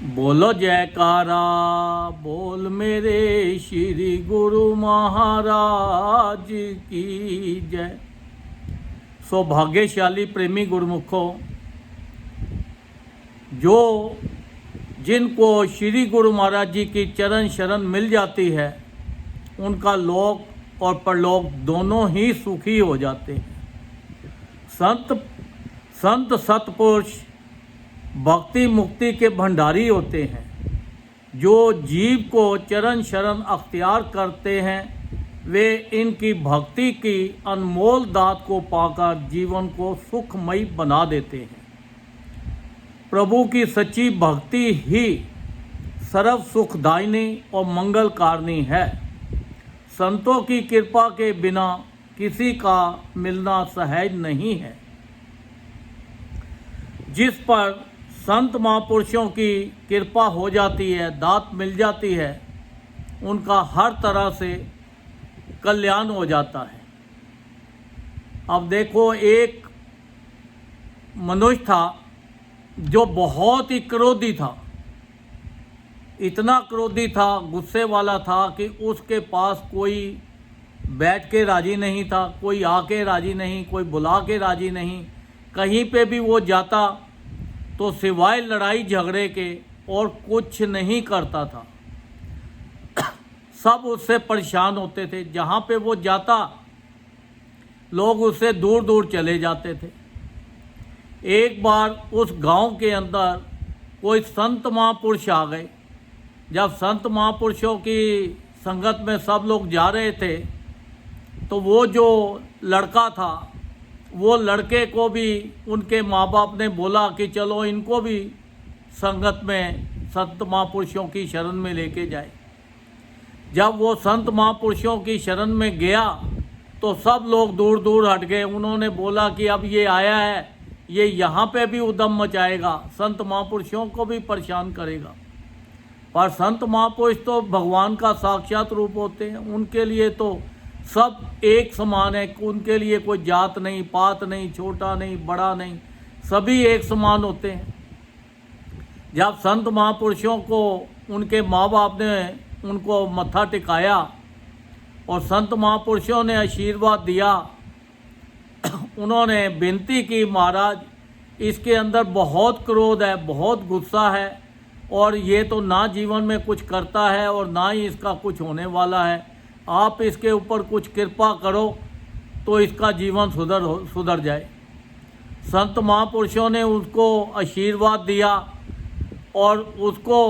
बोलो जयकारा बोल मेरे श्री गुरु महाराज की जय। सौभाग्यशाली प्रेमी गुरुमुखों, जो जिनको श्री गुरु महाराज जी की चरण शरण मिल जाती है, उनका लोक और परलोक दोनों ही सुखी हो जाते हैं। संत सतपुरुष भक्ति मुक्ति के भंडारी होते हैं, जो जीव को चरण शरण अख्तियार करते हैं। वे इनकी भक्ति की अनमोल दात को पाकर जीवन को सुखमयी बना देते हैं। प्रभु की सच्ची भक्ति ही सर्व सुखदायिनी और मंगलकारिणी है। संतों की कृपा के बिना किसी का मिलना सहज नहीं है। जिस पर संत महापुरुषों की कृपा हो जाती है, दात मिल जाती है, उनका हर तरह से कल्याण हो जाता है। अब देखो, एक मनुष्य था जो बहुत ही क्रोधी था। इतना क्रोधी था, गुस्से वाला था कि उसके पास कोई बैठ के राजी नहीं था, कोई आके राजी नहीं, कोई बुला के राजी नहीं। कहीं पे भी वो जाता तो सिवाय लड़ाई झगड़े के और कुछ नहीं करता था। सब उससे परेशान होते थे। जहाँ पे वो जाता, लोग उससे दूर दूर चले जाते थे। एक बार उस गांव के अंदर कोई संत महापुरुष आ गए। जब संत महापुरुषों की संगत में सब लोग जा रहे थे, तो वो जो लड़का था, वो लड़के को भी उनके माँ बाप ने बोला कि चलो इनको भी संगत में संत महापुरुषों की शरण में लेके जाए। जब वो संत महापुरुषों की शरण में गया तो सब लोग दूर दूर हट गए। उन्होंने बोला कि अब ये आया है, ये यहाँ पे भी उद्यम मचाएगा, संत महापुरुषों को भी परेशान करेगा। पर संत महापुरुष तो भगवान का साक्षात रूप होते हैं। उनके लिए तो सब एक समान है। उनके लिए कोई जात नहीं, पात नहीं, छोटा नहीं, बड़ा नहीं, सभी एक समान होते हैं। जब संत महापुरुषों को उनके माँ बाप ने उनको मत्था टिकाया और संत महापुरुषों ने आशीर्वाद दिया, उन्होंने विनती की, महाराज इसके अंदर बहुत क्रोध है, बहुत गुस्सा है, और ये तो ना जीवन में कुछ करता है और ना ही इसका कुछ होने वाला है। आप इसके ऊपर कुछ कृपा करो तो इसका जीवन सुधर जाए। संत महापुरुषों ने उसको आशीर्वाद दिया और उसको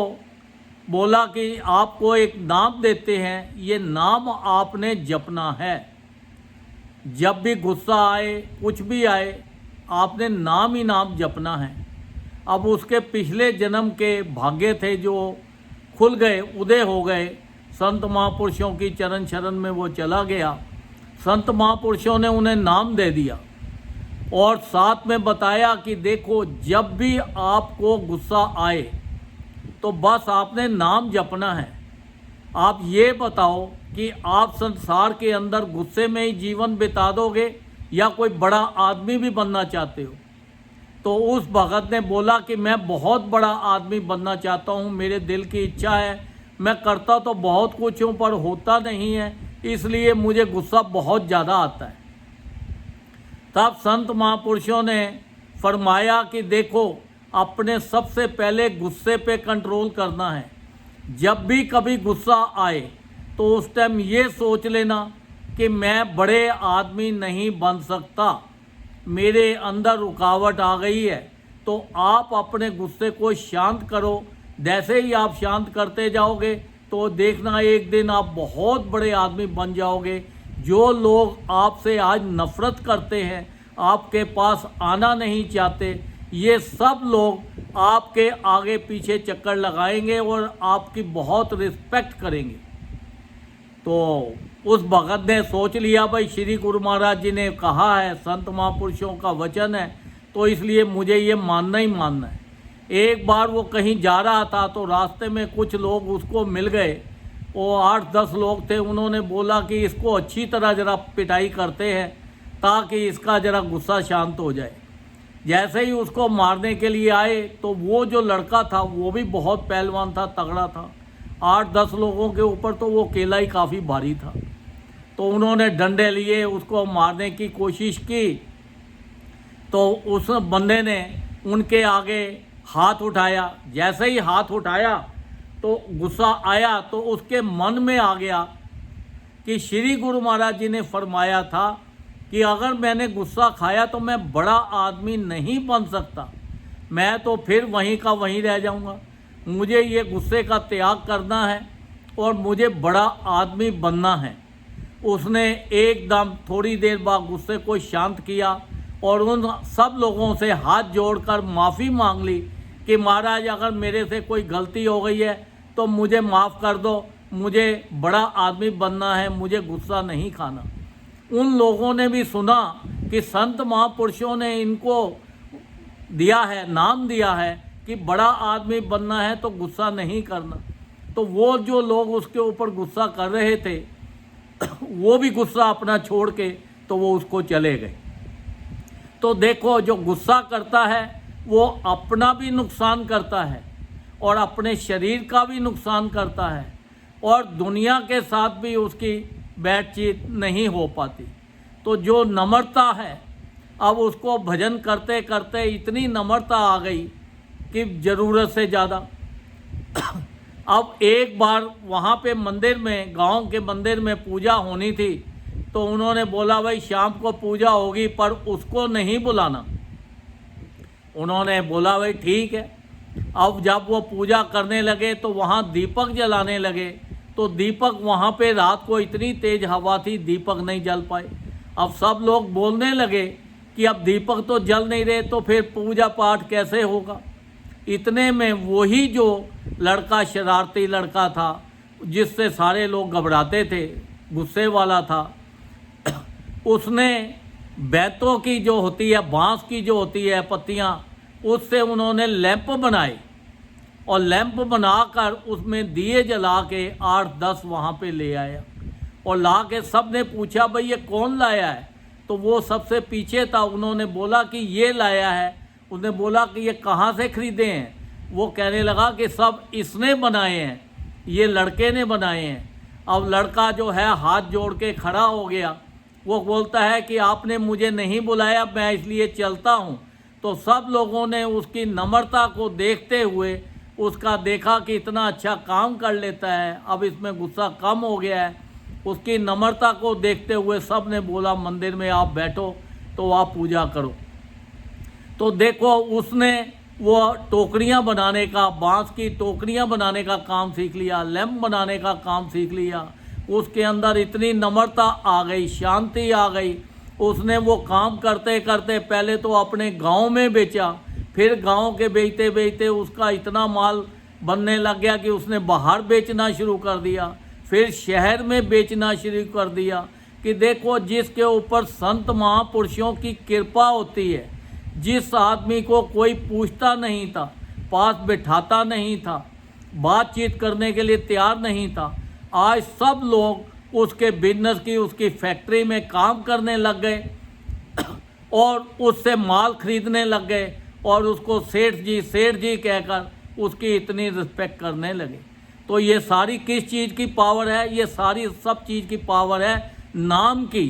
बोला कि आपको एक नाम देते हैं, ये नाम आपने जपना है। जब भी गुस्सा आए, कुछ भी आए, आपने नाम ही नाम जपना है। अब उसके पिछले जन्म के भाग्य थे जो खुल गए, उदय हो गए। संत महापुरुषों की चरण शरण में वो चला गया। संत महापुरुषों ने उन्हें नाम दे दिया और साथ में बताया कि देखो, जब भी आपको गुस्सा आए तो बस आपने नाम जपना है। आप ये बताओ कि आप संसार के अंदर गुस्से में ही जीवन बिता दोगे या कोई बड़ा आदमी भी बनना चाहते हो? तो उस भगत ने बोला कि मैं बहुत बड़ा आदमी बनना चाहता हूँ, मेरे दिल की इच्छा है। मैं करता तो बहुत कुछ हूँ पर होता नहीं है, इसलिए मुझे गुस्सा बहुत ज़्यादा आता है। तब संत महापुरुषों ने फरमाया कि देखो, अपने सबसे पहले गुस्से पे कंट्रोल करना है। जब भी कभी गुस्सा आए तो उस टाइम ये सोच लेना कि मैं बड़े आदमी नहीं बन सकता, मेरे अंदर रुकावट आ गई है। तो आप अपने गुस्से को शांत करो। जैसे ही आप शांत करते जाओगे तो देखना, एक दिन आप बहुत बड़े आदमी बन जाओगे। जो लोग आपसे आज नफरत करते हैं, आपके पास आना नहीं चाहते, ये सब लोग आपके आगे पीछे चक्कर लगाएंगे और आपकी बहुत रिस्पेक्ट करेंगे। तो उस भगत ने सोच लिया, भाई श्री गुरु महाराज जी ने कहा है, संत महापुरुषों का वचन है, तो इसलिए मुझे ये मानना ही मानना है। एक बार वो कहीं जा रहा था तो रास्ते में कुछ लोग उसको मिल गए। वो 8-10 लोग थे। उन्होंने बोला कि इसको अच्छी तरह ज़रा पिटाई करते हैं ताकि इसका ज़रा गुस्सा शांत हो जाए। जैसे ही उसको मारने के लिए आए तो वो जो लड़का था वो भी बहुत पहलवान था, तगड़ा था। 8-10 लोगों के ऊपर तो वो अकेला ही काफ़ी भारी था। तो उन्होंने डंडे लिए, उसको मारने की कोशिश की। तो उस बंदे ने उनके आगे हाथ उठाया। जैसे ही हाथ उठाया तो गुस्सा आया, तो उसके मन में आ गया कि श्री गुरु महाराज जी ने फरमाया था कि अगर मैंने गुस्सा खाया तो मैं बड़ा आदमी नहीं बन सकता, मैं तो फिर वहीं का वहीं रह जाऊंगा। मुझे ये गुस्से का त्याग करना है और मुझे बड़ा आदमी बनना है। उसने एकदम थोड़ी देर बाद गुस्से को शांत किया और उन सब लोगों से हाथ जोड़कर माफ़ी मांग ली कि महाराज अगर मेरे से कोई गलती हो गई है तो मुझे माफ़ कर दो, मुझे बड़ा आदमी बनना है, मुझे गुस्सा नहीं खाना। उन लोगों ने भी सुना कि संत महापुरुषों ने इनको दिया है, नाम दिया है कि बड़ा आदमी बनना है तो गुस्सा नहीं करना। तो वो जो लोग उसके ऊपर गुस्सा कर रहे थे वो भी गुस्सा अपना छोड़ के तो वो उसको चले गए। तो देखो, जो गुस्सा करता है वो अपना भी नुकसान करता है और अपने शरीर का भी नुकसान करता है और दुनिया के साथ भी उसकी बातचीत नहीं हो पाती। तो जो नम्रता है, अब उसको भजन करते करते इतनी नम्रता आ गई कि ज़रूरत से ज़्यादा। अब एक बार वहाँ पे मंदिर में, गांव के मंदिर में पूजा होनी थी, तो उन्होंने बोला भाई शाम को पूजा होगी पर उसको नहीं बुलाना। उन्होंने बोला भाई ठीक है। अब जब वो पूजा करने लगे तो वहाँ दीपक जलाने लगे, तो दीपक वहाँ पे रात को इतनी तेज़ हवा थी, दीपक नहीं जल पाए। अब सब लोग बोलने लगे कि अब दीपक तो जल नहीं रहे तो फिर पूजा पाठ कैसे होगा। इतने में वही जो लड़का, शरारती लड़का था जिससे सारे लोग घबराते थे, गुस्से वाला था, उसने बैतों की जो होती है, बांस की जो होती है पत्तियाँ, उससे उन्होंने लैंप बनाए और लैंप बनाकर उसमें दिए जला के 8-10 वहाँ पे ले आया और ला के सब ने पूछा भाई ये कौन लाया है। तो वो सबसे पीछे था, उन्होंने बोला कि ये लाया है। उसने बोला कि ये कहाँ से खरीदे हैं। वो कहने लगा कि सब इसने बनाए हैं, ये लड़के ने बनाए हैं। अब लड़का जो है हाथ जोड़ के खड़ा हो गया। वो बोलता है कि आपने मुझे नहीं बुलाया, मैं इसलिए चलता हूँ। तो सब लोगों ने उसकी नम्रता को देखते हुए उसका देखा कि इतना अच्छा काम कर लेता है, अब इसमें गुस्सा कम हो गया है। उसकी नम्रता को देखते हुए सब ने बोला मंदिर में आप बैठो तो आप पूजा करो। तो देखो, उसने वो टोकरियां बनाने का, बांस की टोकरियां बनाने का काम सीख लिया, लैंप बनाने का काम सीख लिया। उसके अंदर इतनी नम्रता आ गई, शांति आ गई। उसने वो काम करते करते पहले तो अपने गांव में बेचा, फिर गांव के बेचते बेचते उसका इतना माल बनने लग गया कि उसने बाहर बेचना शुरू कर दिया, फिर शहर में बेचना शुरू कर दिया। कि देखो, जिसके ऊपर संत महापुरुषों की कृपा होती है, जिस आदमी को कोई पूछता नहीं था, पास बिठाता नहीं था, बातचीत करने के लिए तैयार नहीं था, आज सब लोग उसके बिजनेस की, उसकी फैक्ट्री में काम करने लग गए और उससे माल खरीदने लग गए और उसको सेठ जी कहकर उसकी इतनी रिस्पेक्ट करने लगे। तो ये सारी किस चीज़ की पावर है? ये सारी सब चीज़ की पावर है नाम की।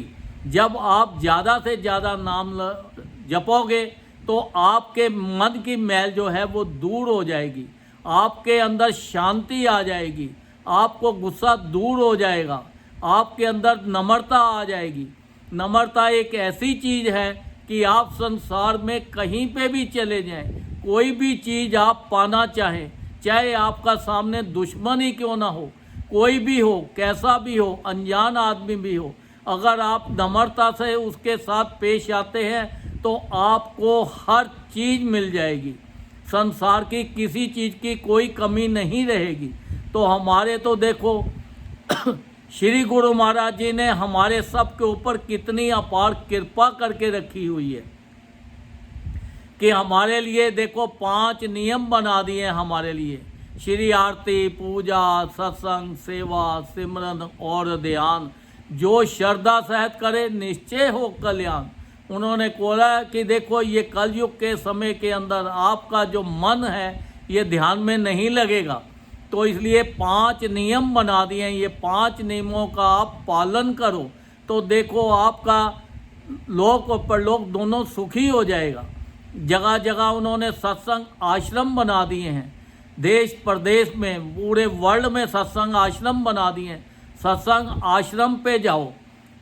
जब आप ज़्यादा से ज़्यादा नाम जपोगे तो आपके मन की मैल जो है वो दूर हो जाएगी, आपके अंदर शांति आ जाएगी, आपको गुस्सा दूर हो जाएगा, आपके अंदर नम्रता आ जाएगी। नम्रता एक ऐसी चीज़ है कि आप संसार में कहीं पे भी चले जाएं, कोई भी चीज़ आप पाना चाहें, चाहे आपका सामने दुश्मन ही क्यों ना हो, कोई भी हो, कैसा भी हो, अनजान आदमी भी हो, अगर आप नम्रता से उसके साथ पेश आते हैं तो आपको हर चीज़ मिल जाएगी। संसार की किसी चीज़ की कोई कमी नहीं रहेगी। तो हमारे तो देखो श्री गुरु महाराज जी ने हमारे सब के ऊपर कितनी अपार कृपा करके रखी हुई है कि हमारे लिए देखो 5 नियम बना दिए हमारे लिए। श्री आरती, पूजा, सत्संग, सेवा, सिमरन और ध्यान, जो श्रद्धा सहित करे निश्चय हो कल्याण। उन्होंने बोला कि देखो ये कलयुग के समय के अंदर आपका जो मन है ये ध्यान में नहीं लगेगा, तो इसलिए 5 नियम बना दिए हैं। ये 5 नियमों का आप पालन करो तो देखो आपका लोक और परलोक दोनों सुखी हो जाएगा। जगह जगह उन्होंने सत्संग आश्रम बना दिए हैं, देश प्रदेश में पूरे वर्ल्ड में सत्संग आश्रम बना दिए हैं। सत्संग आश्रम पे जाओ,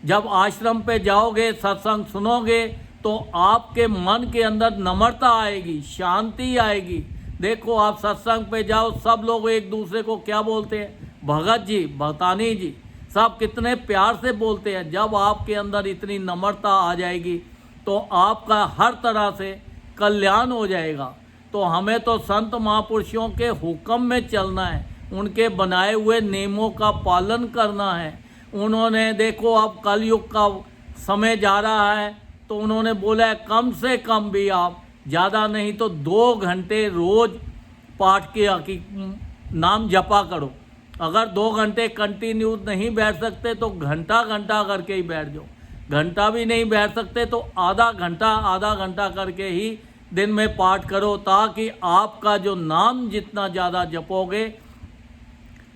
जब आश्रम पे जाओगे सत्संग सुनोगे तो आपके मन के अंदर नम्रता आएगी, शांति आएगी। देखो आप सत्संग पे जाओ, सब लोग एक दूसरे को क्या बोलते हैं, भगत जी, भगतानी जी, सब कितने प्यार से बोलते हैं। जब आपके अंदर इतनी नम्रता आ जाएगी तो आपका हर तरह से कल्याण हो जाएगा। तो हमें तो संत महापुरुषों के हुक्म में चलना है, उनके बनाए हुए नियमों का पालन करना है। उन्होंने देखो अब कलयुग का समय जा रहा है तो उन्होंने बोला है कम से कम भी आप ज़्यादा नहीं तो 2 घंटे रोज़ पाठ के नाम जपा करो। अगर 2 घंटे कंटिन्यू नहीं बैठ सकते तो घंटा घंटा करके ही बैठ जाओ। घंटा भी नहीं बैठ सकते तो आधा घंटा करके ही दिन में पाठ करो, ताकि आपका जो नाम जितना ज़्यादा जपोगे,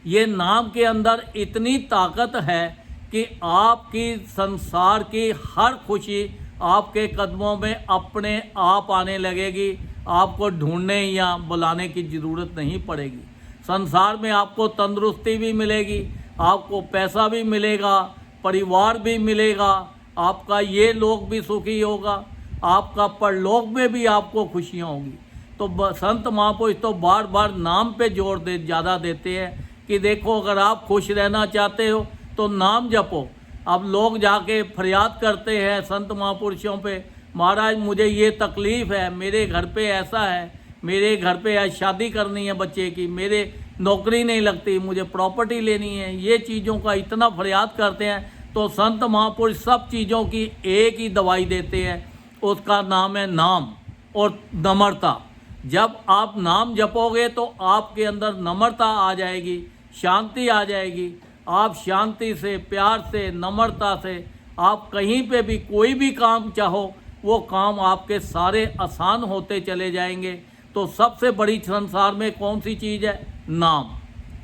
ये नाम के अंदर इतनी ताकत है कि आपकी संसार की हर खुशी आपके कदमों में अपने आप आने लगेगी। आपको ढूंढने या बुलाने की ज़रूरत नहीं पड़ेगी। संसार में आपको तंदुरुस्ती भी मिलेगी, आपको पैसा भी मिलेगा, परिवार भी मिलेगा, आपका ये लोक भी सुखी होगा, आपका परलोक में भी आपको खुशियाँ होंगी। तो संत महापुरुष तो बार बार नाम पे जोर ज़्यादा देते हैं कि देखो अगर आप खुश रहना चाहते हो तो नाम जपो। अब लोग जाके फरियाद करते हैं संत महापुरुषों पे, महाराज मुझे ये तकलीफ़ है, मेरे घर पे ऐसा है, मेरे घर पे शादी करनी है बच्चे की, मेरे नौकरी नहीं लगती, मुझे प्रॉपर्टी लेनी है, ये चीज़ों का इतना फरियाद करते हैं। तो संत महापुरुष सब चीज़ों की एक ही दवाई देते हैं, उसका नाम है नाम और नम्रता। जब आप नाम जपोगे तो आपके अंदर नम्रता आ जाएगी, शांति आ जाएगी। आप शांति से, प्यार से, नम्रता से आप कहीं पे भी कोई भी काम चाहो वो काम आपके सारे आसान होते चले जाएंगे। तो सबसे बड़ी संसार में कौन सी चीज़ है, नाम।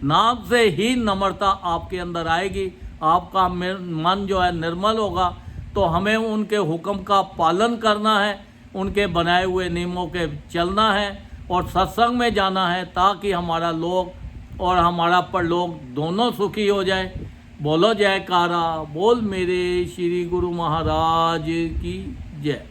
नाम से ही नम्रता आपके अंदर आएगी, आपका मन जो है निर्मल होगा। तो हमें उनके हुक्म का पालन करना है, उनके बनाए हुए नियमों के चलना है और सत्संग में जाना है, ताकि हमारा लोक और हमारा परलोक दोनों सुखी हो जाए। बोलो जयकारा, बोल मेरे श्री गुरु महाराज की जय।